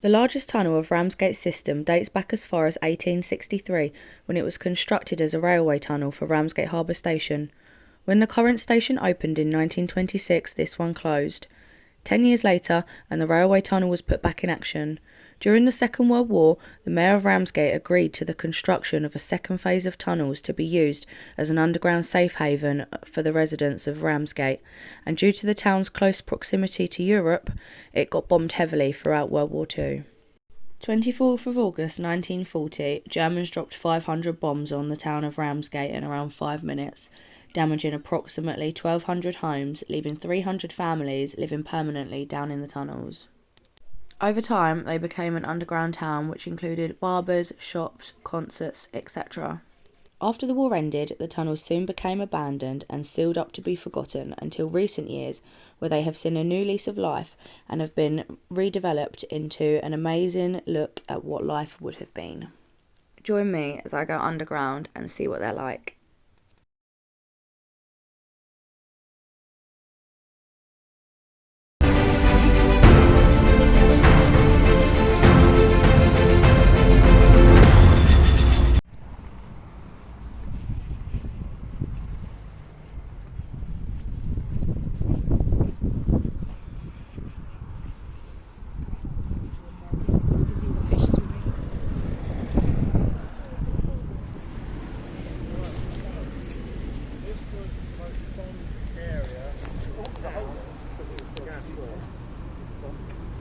The largest tunnel of Ramsgate system dates back as far as 1863, when it was constructed as a railway tunnel for Ramsgate Harbour Station. When the current station opened in 1926, this one closed. 10 years later, and the railway tunnel was put back in action. During the Second World War, the Mayor of Ramsgate agreed to the construction of a second phase of tunnels to be used as an underground safe haven for the residents of Ramsgate, and due to the town's close proximity to Europe, it got bombed heavily throughout World War II. 24th of August 1940, Germans dropped 500 bombs on the town of Ramsgate in around 5 minutes, damaging approximately 1,200 homes, leaving 300 families living permanently down in the tunnels. Over time, they became an underground town which included barbers, shops, concerts, etc. After the war ended, the tunnels soon became abandoned and sealed up to be forgotten until recent years, where they have seen a new lease of life and have been redeveloped into an amazing look at what life would have been. Join me as I go underground and see what they're like.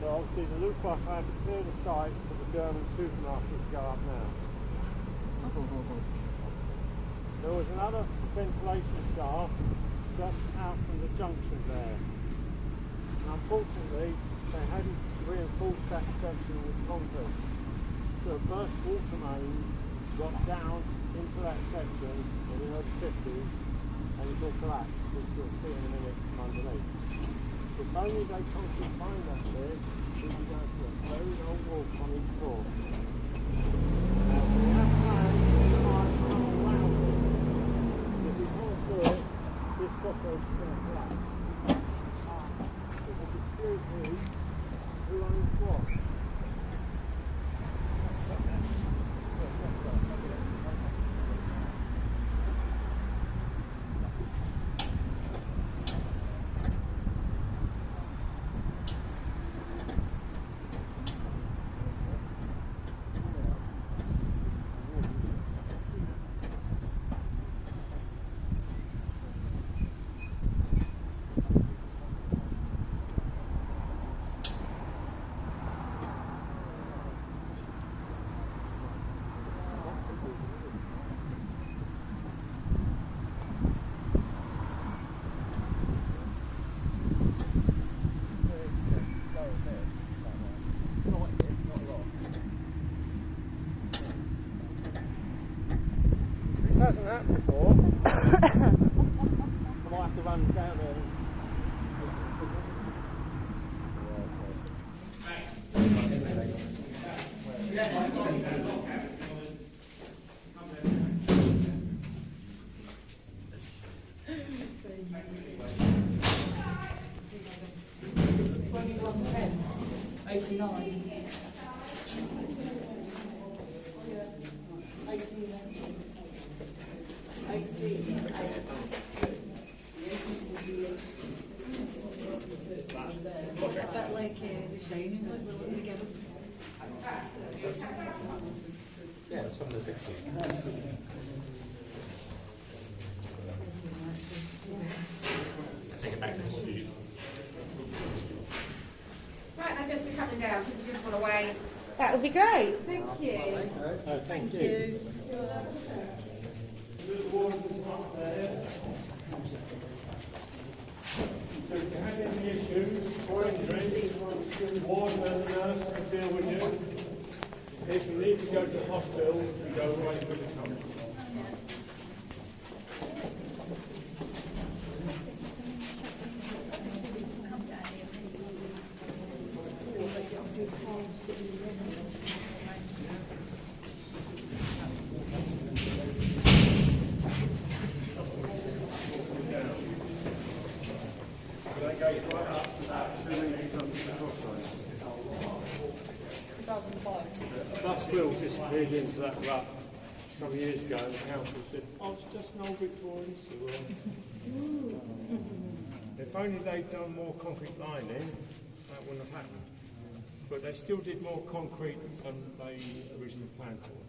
Obviously the Luftwaffe had to clear the site for the German supermarket to go up now. There was another ventilation shaft just out from the junction there. And unfortunately, they hadn't reinforced that section with concrete. So a burst water main got down into that section in the early 50s and it all collapsed, which you'll see in a minute from underneath. If only they can't find that bit, we can go to a very long walk on each floor. Now, we have plans to try and come around it. If we can't do it, this cockroach is going to collapse. If we dispute who owns what? This hasn't happened before. I might have to run down there. Yeah, it's from the 60s. Take it back to the Portuguese. Right, they'll just be coming down, so if you just want to wait. That would be great. Thank you. Oh, thank you. So if you have any issues or injuries, warden and the nurse can deal with you. If you need to go to the hospital, you go right with the company. That goes right up to that 2 meters under the crossroads. bus wheels disappeared into that rut some years ago, and the council said, "Oh, it's just an old Victorian sewer." If only they'd done more concrete lining, that wouldn't have happened. But they still did more concrete than they originally planned for.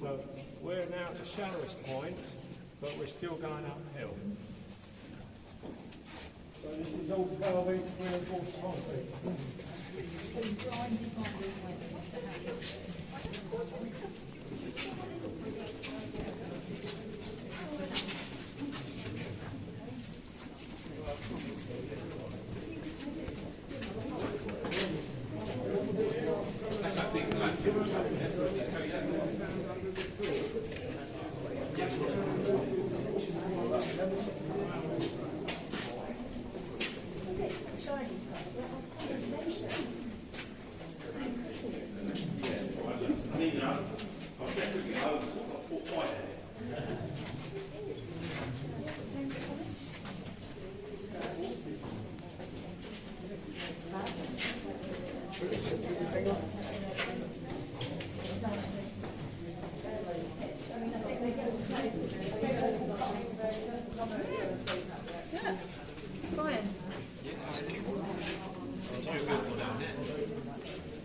So we're now at the shallowest point, but we're still going uphill. So this is all 12-inch reinforced concrete.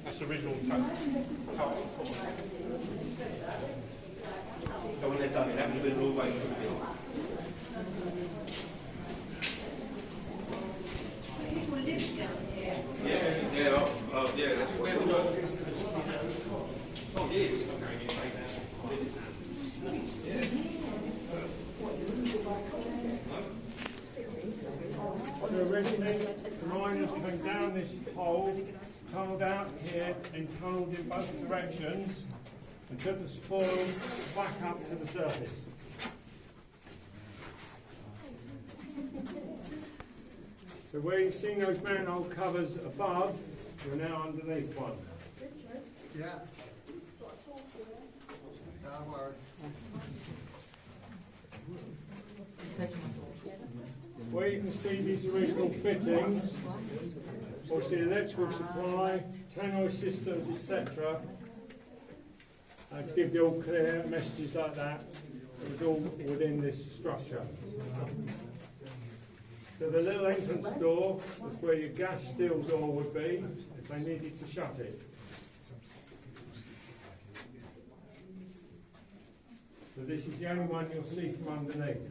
That's the original council form. So when they're done, it happens to be all the way through. Yeah, that's where the work is. Oh, yes. So originally, the miners came down this hole, tunnelled out here, and tunnelled in both directions, and took the spoil back up to the surface. So where you've seen those manhole covers above, we're now underneath one. Yeah. Don't worry. Where you can see these original fittings, obviously electrical supply, tannoy systems, etc. To give the all clear messages like that, it was all within this structure. So the little entrance door was where your gas steel door would be if they needed to shut it. So this is the only one you'll see from underneath.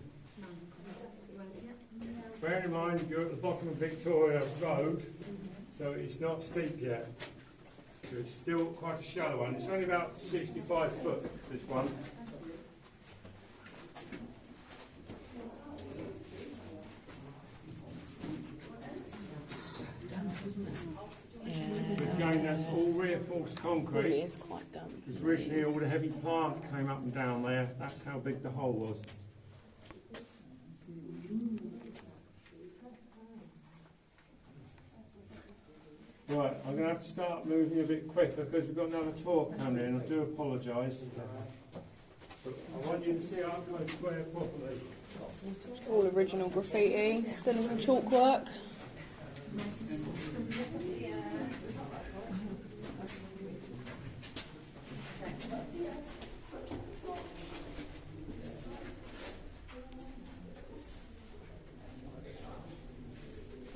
Bear in mind you're at the bottom of Victoria Road, so it's not steep yet. So it's still quite a shallow one. It's only about 65 foot, this one. Again, that's all reinforced concrete. It is quite damp. Because originally all the heavy plant came up and down there. That's how big the hole was. Right, I'm going to have to start moving a bit quicker because we've got another talk coming in. I do apologise. But I want you to see Archive Square properly. All original graffiti, still in the chalk work.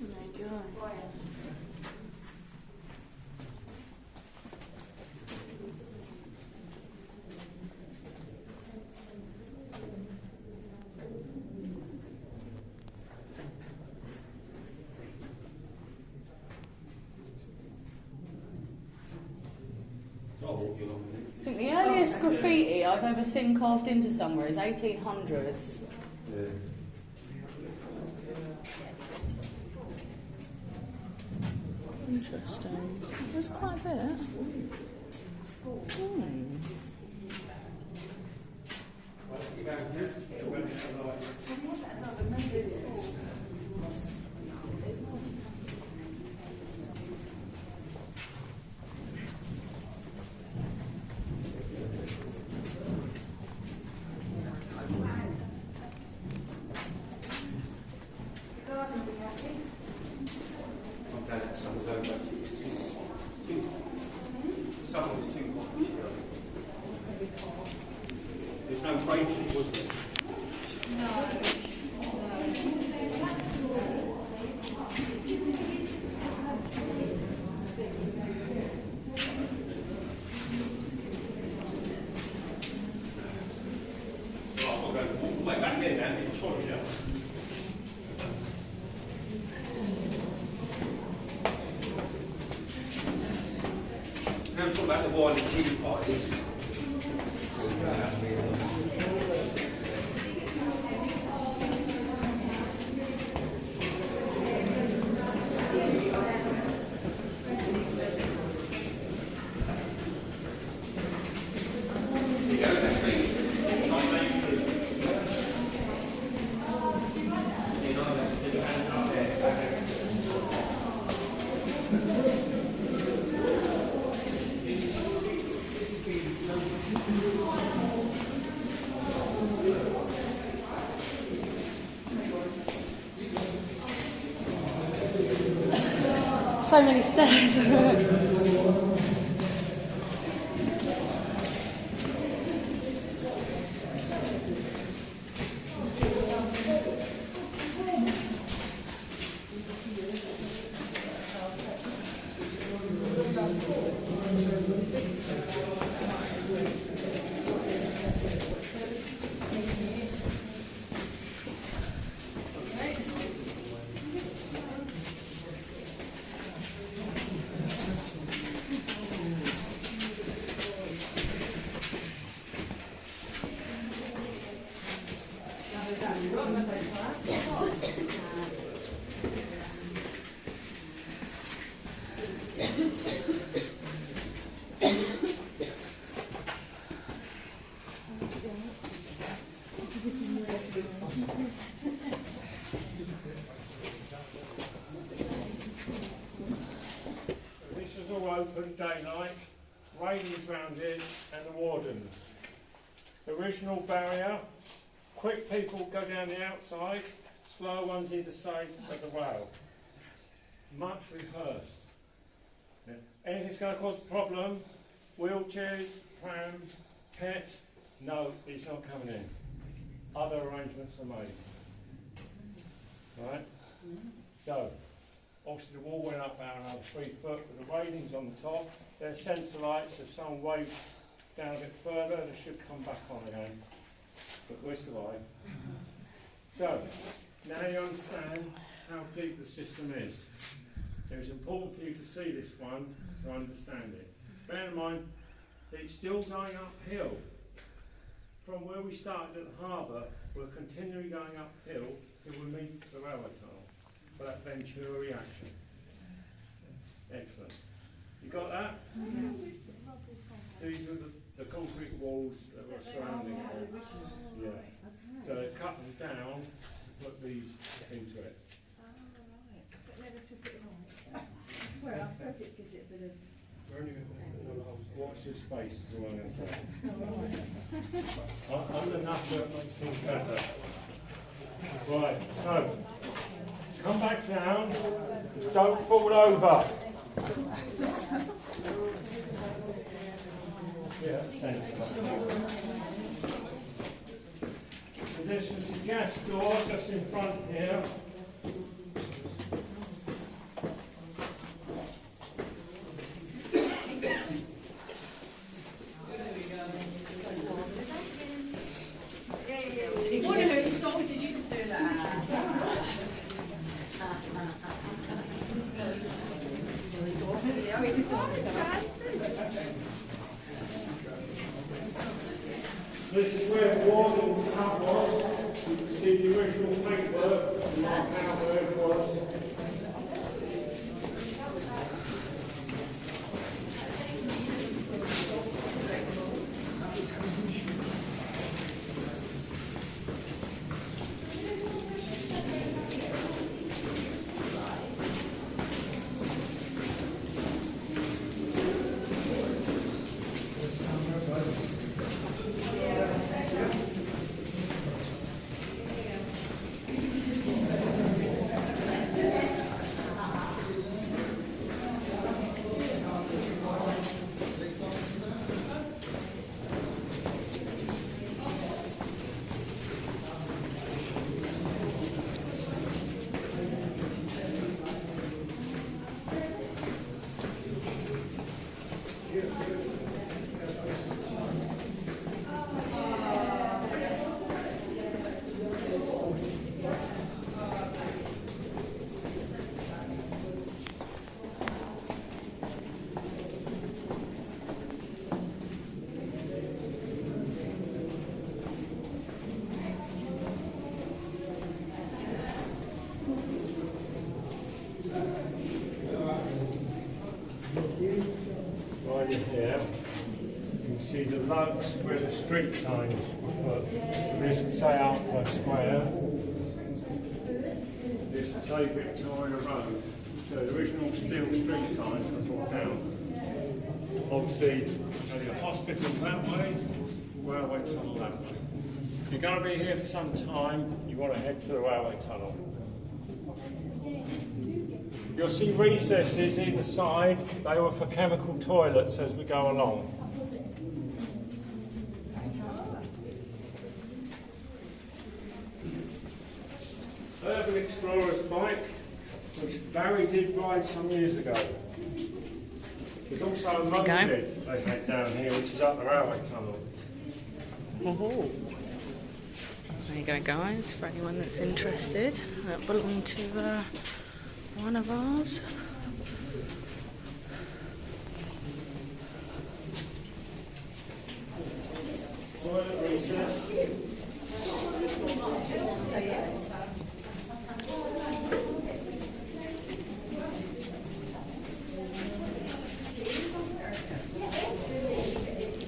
There you go. I think the earliest graffiti I've ever seen carved into somewhere is 1800s. Yeah. Interesting. There's quite a bit. I'm glad that someone's over. Someone was too hot. There's no break, was there? Way back there now, it's trolley down. Now talk about the wine and cheese party. So many stairs. This was all open daylight, railings round it and the wardens. Original barrier, quick people go down the outside, slow ones either side of the rail. Much rehearsed. Yeah. Anything's going to cause a problem, wheelchairs, prams, pets, no, it's not coming in. Other arrangements are made. Right? So, obviously the wall went up about another 3 foot with the railings on the top. There's sensor lights, if someone waves down a bit further, they should come back on again. But we're surviving. So, now you understand how deep the system is. It was important for you to see this one to understand it. Bear in mind, it's still going uphill. From where we started at the harbour, we're continually going uphill till we meet the railway tunnel for that Ventura reaction. Excellent. You got that? These are the concrete walls that were surrounding it. Yeah. So they cut them down to put these into it. Well, I suppose it gives it a bit of... Watch your space is all I'm going to say. I'm the nutter that makes things better. Right, so, come back down, don't fall over. Yeah, that's sensible. So this was the gas door just in front here. This is where Warden's hut was. You can see the original paintwork and mark out where it was. While you're here, you can see the lugs where the street signs were put. So this would say Outpost Square. This would say Victoria Road. So the original steel street signs were brought down. Obviously, so the hospital that way, railway tunnel that way. If you're going to be here for some time, you want to head to the railway tunnel. You'll see recesses either side. They were for chemical toilets as we go along. Urban Explorer's bike, which Barry did ride some years ago. There's also a moped they had down here, which is up the railway tunnel. Oh. There you go, guys, for anyone that's interested. That belonged to one of ours. Toilet recess.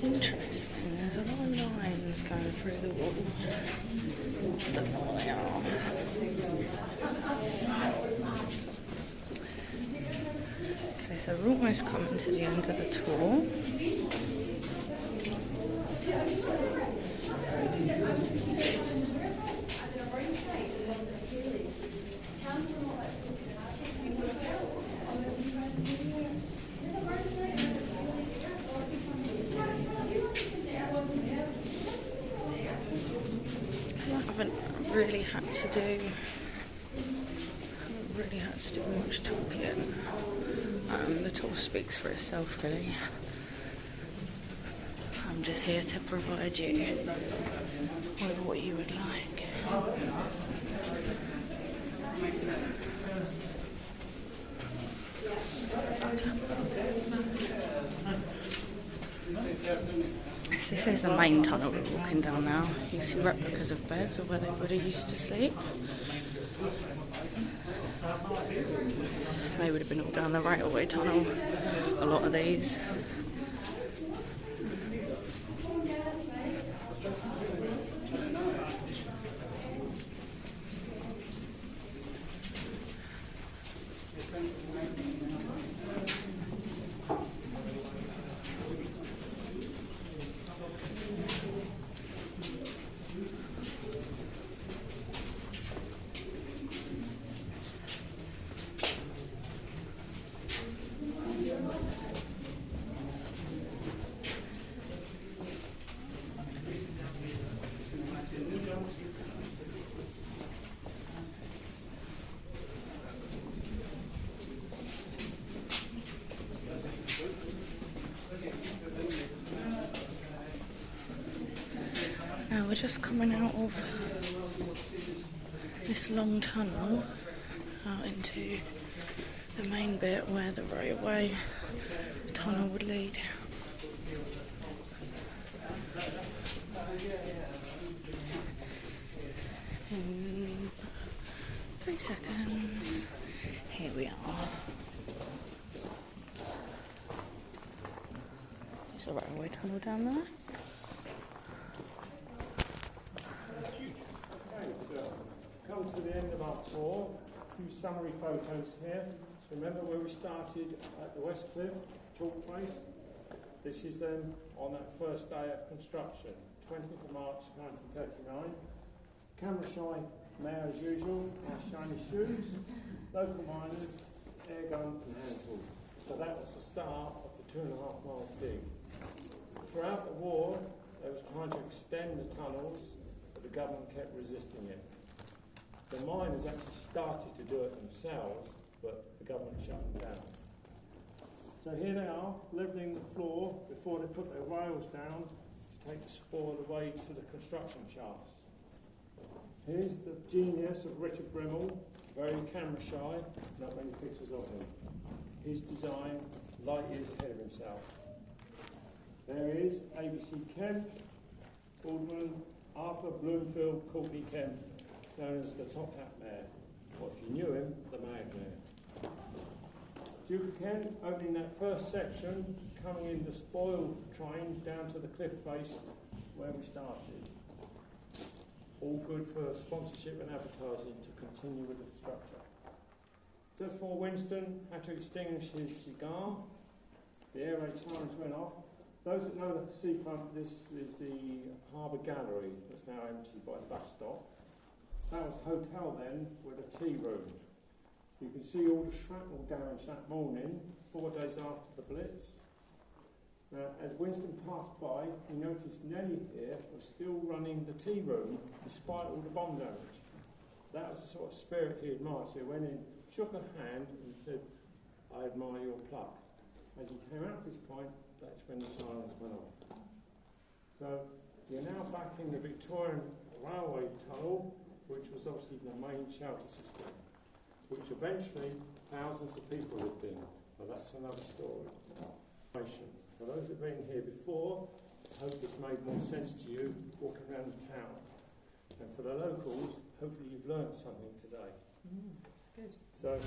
Interesting, there's a lot of lines going through the wall. Don't know what they are. Okay, so we're almost coming to the end of the tour. I haven't really had to do much talking. The tour speaks for itself, really. I'm just here to provide you with what you would like. This is the main tunnel we're walking down now. You can see replicas of beds of where everybody used to sleep. They would have been all down the railway tunnel, a lot of these. Now we're just coming out of this long tunnel out into the main bit where the railway tunnel would lead. In 3 seconds, here we are. There's a railway tunnel down there. Come to the end of our tour. A few summary photos here. So remember where we started at the West Cliff, Chalk Place? This is then on that first day of construction, 20th of March 1939. Camera shy mayor as usual, our shiny shoes, local miners, air gun and hand tools. So that was the start of the 2.5 mile dig. Throughout the war, they was trying to extend the tunnels, but the government kept resisting it. The miners actually started to do it themselves, but the government shut them down. So here they are, levelling the floor before they put their rails down to take the spoil away to the construction shafts. Here's the genius of Richard Brimmel, very camera shy, not many pictures of him. His design, light years ahead of himself. There is ABC Kemp, Alderman Arthur Bloomfield Courtney Kemp, known as the Top Hat Mayor, or if you knew him, the Mad Mayor. Duke of Kent opening that first section, coming in the spoil train down to the cliff face where we started. All good for sponsorship and advertising to continue with the structure. Just before Winston had to extinguish his cigar, the air raid sirens went off. Those that know the seafront, this is the harbour gallery that's now empty by the bus stop. That was a hotel then with a tea room. You can see all the shrapnel damage that morning, 4 days after the Blitz. Now, as Winston passed by, he noticed Nellie here was still running the tea room despite all the bomb damage. That was the sort of spirit he admired. So he went in, shook her hand and said, "I admire your pluck." As he came out to this point, that's when the sirens went off. So you're now back in the Victorian Railway Tunnel, which was obviously the main shelter system, which eventually thousands of people lived in. But that's another story. For those that have been here before, I hope it's made more sense to you walking around the town. And for the locals, hopefully you've learned something today. Good. So